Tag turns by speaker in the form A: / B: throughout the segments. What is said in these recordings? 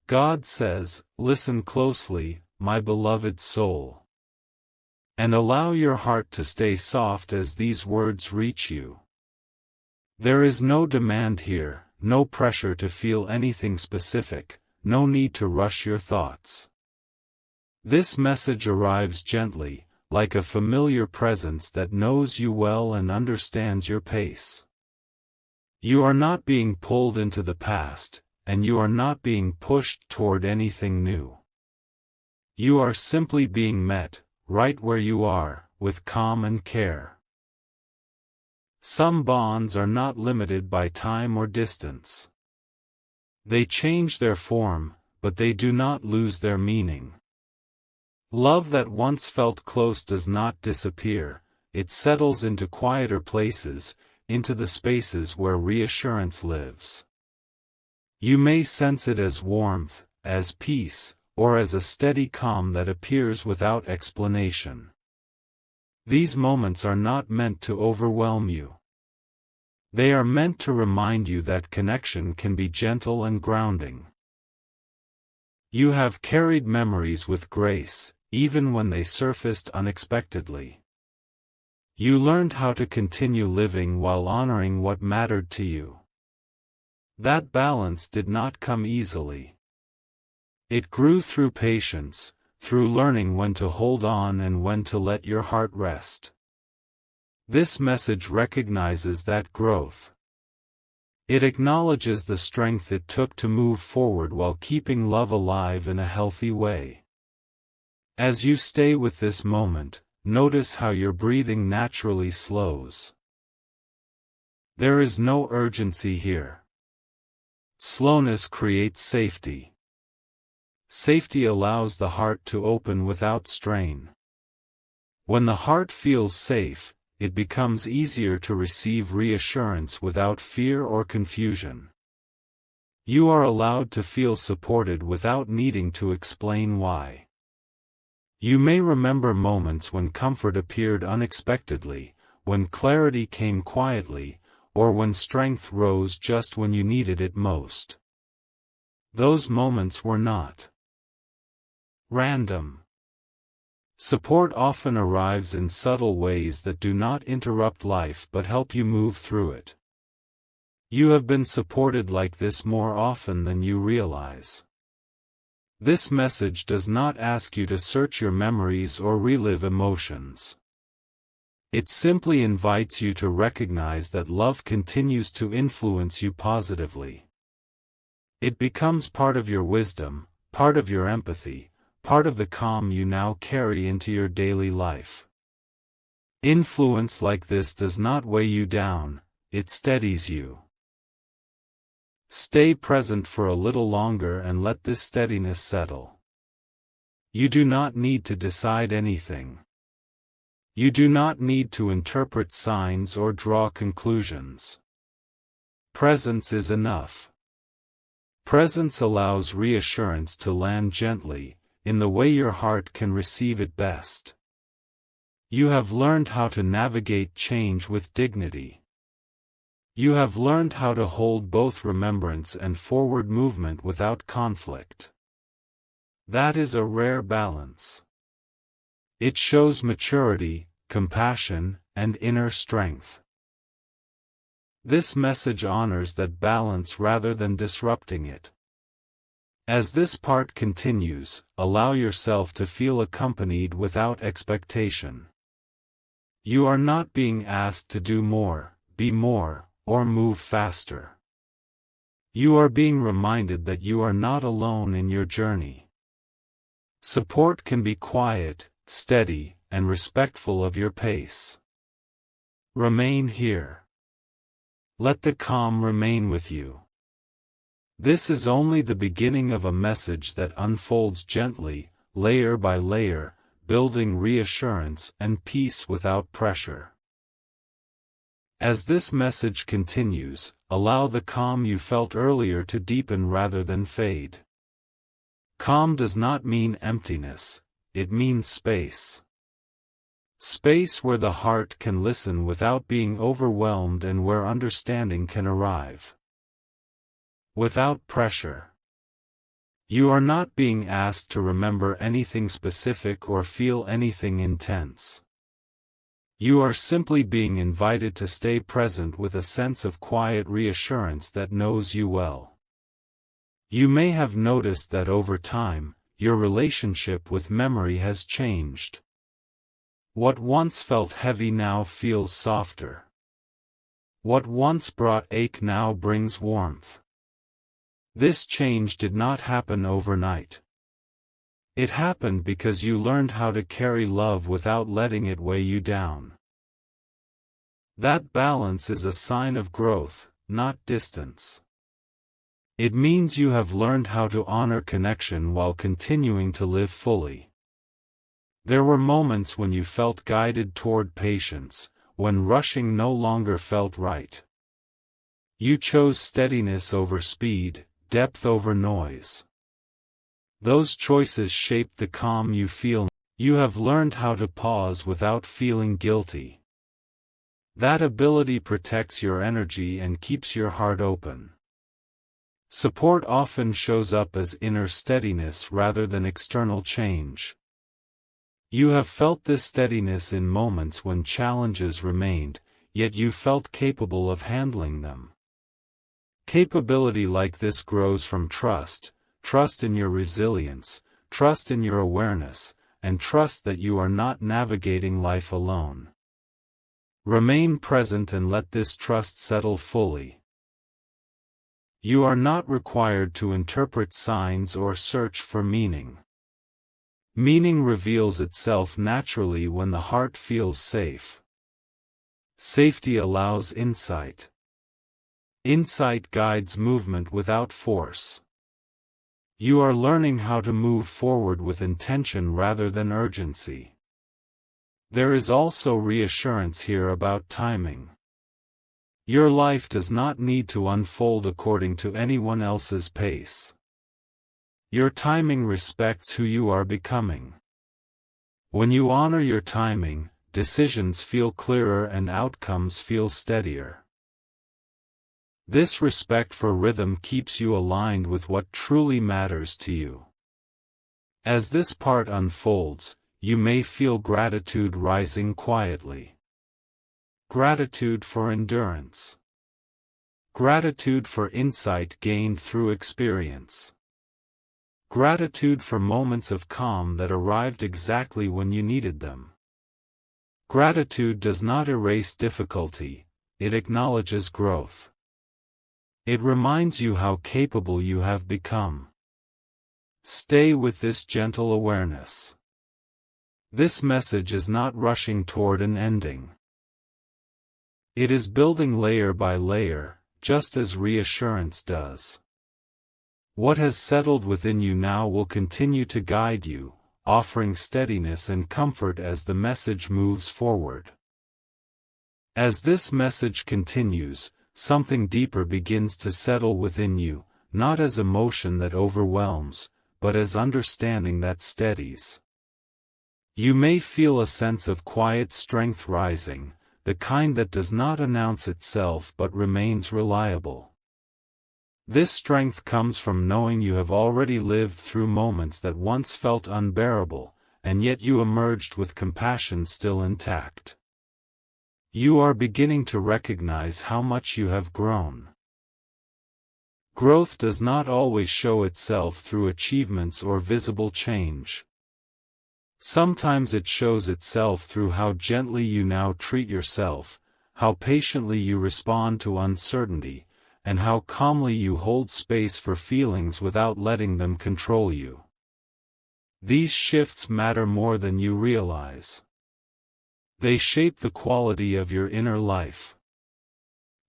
A: God says, "Listen closely, my beloved soul. And allow your heart to stay soft as these words reach you." There is no demand here, no pressure to feel anything specific, no need to rush your thoughts. This message arrives gently, like a familiar presence that knows you well and understands your pace. You are not being pulled into the past, and you are not being pushed toward anything new. You are simply being met, right where you are, with calm and care. Some bonds are not limited by time or distance. They change their form, but they do not lose their meaning. Love that once felt close does not disappear, it settles into quieter places, into the spaces where reassurance lives. You may sense it as warmth, as peace, or as a steady calm that appears without explanation. These moments are not meant to overwhelm you. They are meant to remind you that connection can be gentle and grounding. You have carried memories with grace, even when they surfaced unexpectedly. You learned how to continue living while honoring what mattered to you. That balance did not come easily. It grew through patience, through learning when to hold on and when to let your heart rest. This message recognizes that growth. It acknowledges the strength it took to move forward while keeping love alive in a healthy way. As you stay with this moment, notice how your breathing naturally slows. There is no urgency here. Slowness creates safety. Safety allows the heart to open without strain. When the heart feels safe, it becomes easier to receive reassurance without fear or confusion. You are allowed to feel supported without needing to explain why. You may remember moments when comfort appeared unexpectedly, when clarity came quietly, or when strength rose just when you needed it most. Those moments were not random. Support often arrives in subtle ways that do not interrupt life but help you move through it. You have been supported like this more often than you realize. This message does not ask you to search your memories or relive emotions. It simply invites you to recognize that love continues to influence you positively. It becomes part of your wisdom, part of your empathy, part of the calm you now carry into your daily life. Influence like this does not weigh you down, it steadies you. Stay present for a little longer and let this steadiness settle. You do not need to decide anything. You do not need to interpret signs or draw conclusions. Presence is enough. Presence allows reassurance to land gently, in the way your heart can receive it best. You have learned how to navigate change with dignity. You have learned how to hold both remembrance and forward movement without conflict. That is a rare balance. It shows maturity, compassion, and inner strength. This message honors that balance rather than disrupting it. As this part continues, allow yourself to feel accompanied without expectation. You are not being asked to do more, be more, or move faster. You are being reminded that you are not alone in your journey. Support can be quiet, steady, and respectful of your pace. Remain here. Let the calm remain with you. This is only the beginning of a message that unfolds gently, layer by layer, building reassurance and peace without pressure. As this message continues, allow the calm you felt earlier to deepen rather than fade. Calm does not mean emptiness, it means space. Space where the heart can listen without being overwhelmed and where understanding can arrive. Without pressure. You are not being asked to remember anything specific or feel anything intense. You are simply being invited to stay present with a sense of quiet reassurance that knows you well. You may have noticed that over time, your relationship with memory has changed. What once felt heavy now feels softer. What once brought ache now brings warmth. This change did not happen overnight. It happened because you learned how to carry love without letting it weigh you down. That balance is a sign of growth, not distance. It means you have learned how to honor connection while continuing to live fully. There were moments when you felt guided toward patience, when rushing no longer felt right. You chose steadiness over speed, depth over noise. Those choices shaped the calm you feel. You have learned how to pause without feeling guilty. That ability protects your energy and keeps your heart open. Support often shows up as inner steadiness rather than external change. You have felt this steadiness in moments when challenges remained, yet you felt capable of handling them. Capability like this grows from trust, trust in your resilience, trust in your awareness, and trust that you are not navigating life alone. Remain present and let this trust settle fully. You are not required to interpret signs or search for meaning. Meaning reveals itself naturally when the heart feels safe. Safety allows insight. Insight guides movement without force. You are learning how to move forward with intention rather than urgency. There is also reassurance here about timing. Your life does not need to unfold according to anyone else's pace. Your timing respects who you are becoming. When you honor your timing, decisions feel clearer and outcomes feel steadier. This respect for rhythm keeps you aligned with what truly matters to you. As this part unfolds, you may feel gratitude rising quietly. Gratitude for endurance. Gratitude for insight gained through experience. Gratitude for moments of calm that arrived exactly when you needed them. Gratitude does not erase difficulty, it acknowledges growth. It reminds you how capable you have become. Stay with this gentle awareness. This message is not rushing toward an ending. It is building layer by layer, just as reassurance does. What has settled within you now will continue to guide you, offering steadiness and comfort as the message moves forward. As this message continues, something deeper begins to settle within you, not as emotion that overwhelms, but as understanding that steadies. You may feel a sense of quiet strength rising, the kind that does not announce itself but remains reliable. This strength comes from knowing you have already lived through moments that once felt unbearable, and yet you emerged with compassion still intact. You are beginning to recognize how much you have grown. Growth does not always show itself through achievements or visible change. Sometimes it shows itself through how gently you now treat yourself, how patiently you respond to uncertainty, and how calmly you hold space for feelings without letting them control you. These shifts matter more than you realize. They shape the quality of your inner life.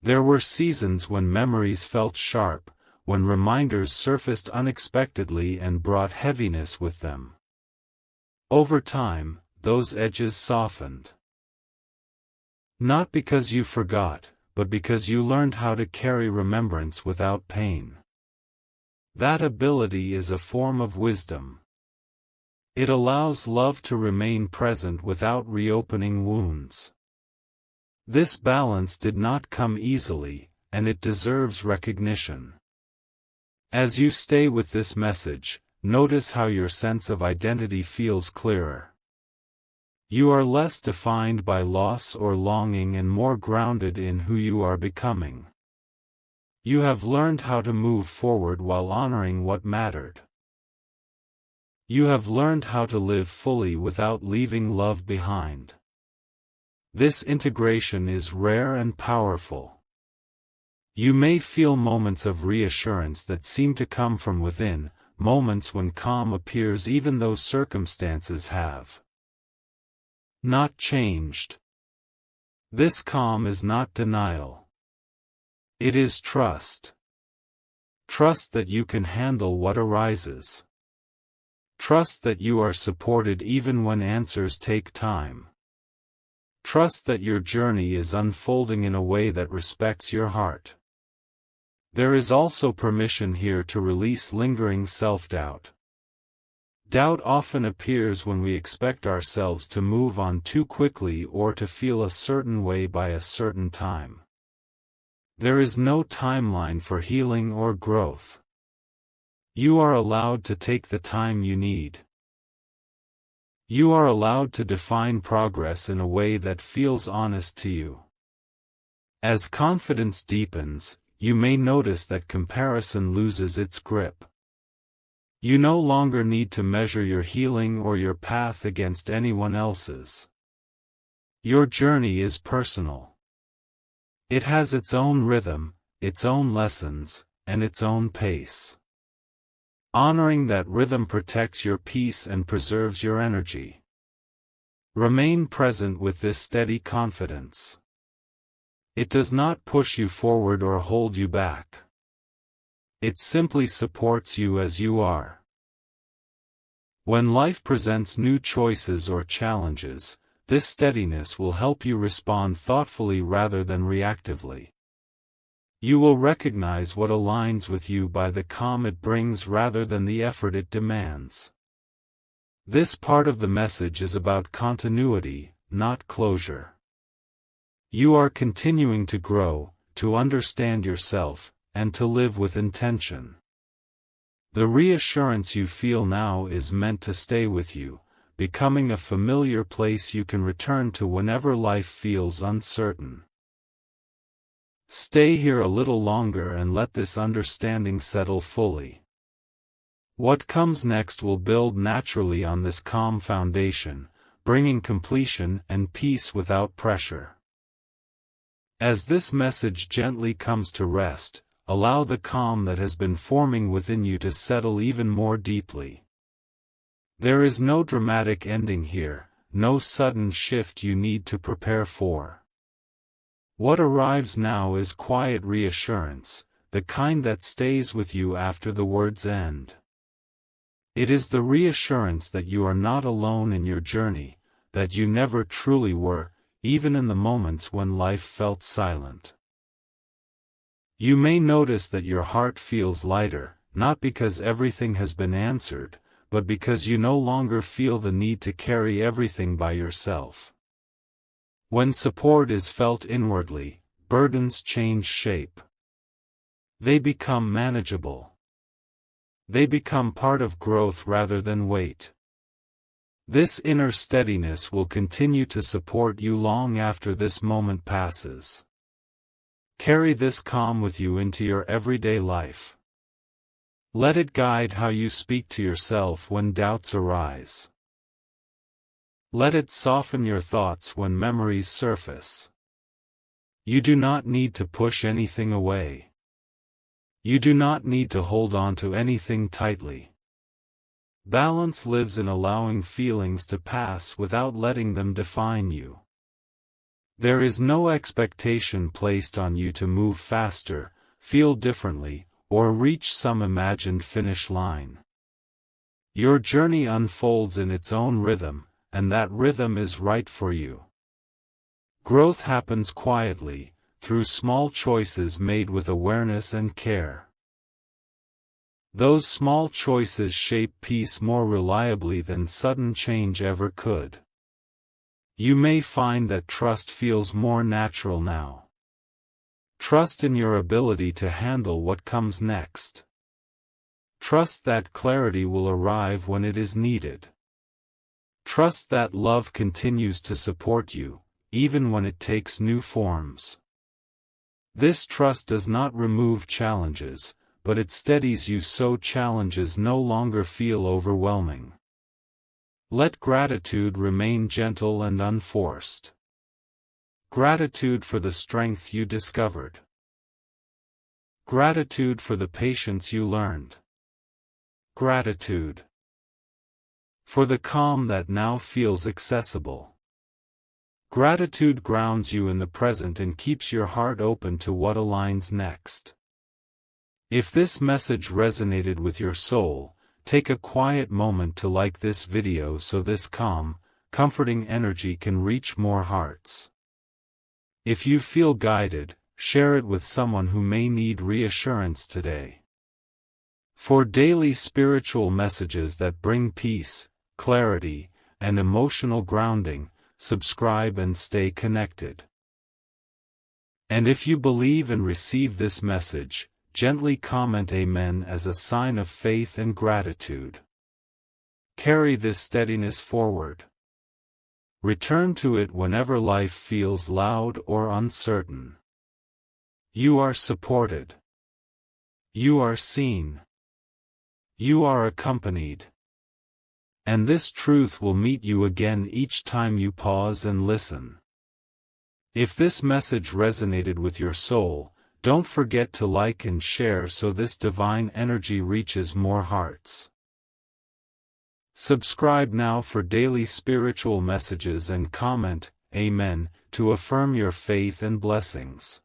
A: There were seasons when memories felt sharp, when reminders surfaced unexpectedly and brought heaviness with them. Over time, those edges softened. Not because you forgot, but because you learned how to carry remembrance without pain. That ability is a form of wisdom. It allows love to remain present without reopening wounds. This balance did not come easily, and it deserves recognition. As you stay with this message, notice how your sense of identity feels clearer. You are less defined by loss or longing and more grounded in who you are becoming. You have learned how to move forward while honoring what mattered. You have learned how to live fully without leaving love behind. This integration is rare and powerful. You may feel moments of reassurance that seem to come from within, moments when calm appears even though circumstances have not changed. This calm is not denial. It is trust. Trust that you can handle what arises. Trust that you are supported even when answers take time. Trust that your journey is unfolding in a way that respects your heart. There is also permission here to release lingering self-doubt. Doubt often appears when we expect ourselves to move on too quickly or to feel a certain way by a certain time. There is no timeline for healing or growth. You are allowed to take the time you need. You are allowed to define progress in a way that feels honest to you. As confidence deepens, you may notice that comparison loses its grip. You no longer need to measure your healing or your path against anyone else's. Your journey is personal. It has its own rhythm, its own lessons, and its own pace. Honoring that rhythm protects your peace and preserves your energy. Remain present with this steady confidence. It does not push you forward or hold you back. It simply supports you as you are. When life presents new choices or challenges, this steadiness will help you respond thoughtfully rather than reactively. You will recognize what aligns with you by the calm it brings rather than the effort it demands. This part of the message is about continuity, not closure. You are continuing to grow, to understand yourself, and to live with intention. The reassurance you feel now is meant to stay with you, becoming a familiar place you can return to whenever life feels uncertain. Stay here a little longer and let this understanding settle fully. What comes next will build naturally on this calm foundation, bringing completion and peace without pressure. As this message gently comes to rest, allow the calm that has been forming within you to settle even more deeply. There is no dramatic ending here, no sudden shift you need to prepare for. What arrives now is quiet reassurance, the kind that stays with you after the words end. It is the reassurance that you are not alone in your journey, that you never truly were, even in the moments when life felt silent. You may notice that your heart feels lighter, not because everything has been answered, but because you no longer feel the need to carry everything by yourself. When support is felt inwardly, burdens change shape. They become manageable. They become part of growth rather than weight. This inner steadiness will continue to support you long after this moment passes. Carry this calm with you into your everyday life. Let it guide how you speak to yourself when doubts arise. Let it soften your thoughts when memories surface. You do not need to push anything away. You do not need to hold on to anything tightly. Balance lives in allowing feelings to pass without letting them define you. There is no expectation placed on you to move faster, feel differently, or reach some imagined finish line. Your journey unfolds in its own rhythm, and that rhythm is right for you. Growth happens quietly, through small choices made with awareness and care. Those small choices shape peace more reliably than sudden change ever could. You may find that trust feels more natural now. Trust in your ability to handle what comes next. Trust that clarity will arrive when it is needed. Trust that love continues to support you, even when it takes new forms. This trust does not remove challenges, but it steadies you so challenges no longer feel overwhelming. Let gratitude remain gentle and unforced. Gratitude for the strength you discovered. Gratitude for the patience you learned. Gratitude for the calm that now feels accessible. Gratitude grounds you in the present and keeps your heart open to what aligns next. If this message resonated with your soul, take a quiet moment to like this video so this calm, comforting energy can reach more hearts. If you feel guided, share it with someone who may need reassurance today. For daily spiritual messages that bring peace, clarity, and emotional grounding, subscribe and stay connected. And if you believe and receive this message, gently comment Amen as a sign of faith and gratitude. Carry this steadiness forward. Return to it whenever life feels loud or uncertain. You are supported. You are seen. You are accompanied. And this truth will meet you again each time you pause and listen. If this message resonated with your soul, don't forget to like and share so this divine energy reaches more hearts. Subscribe now for daily spiritual messages and comment, Amen, to affirm your faith and blessings.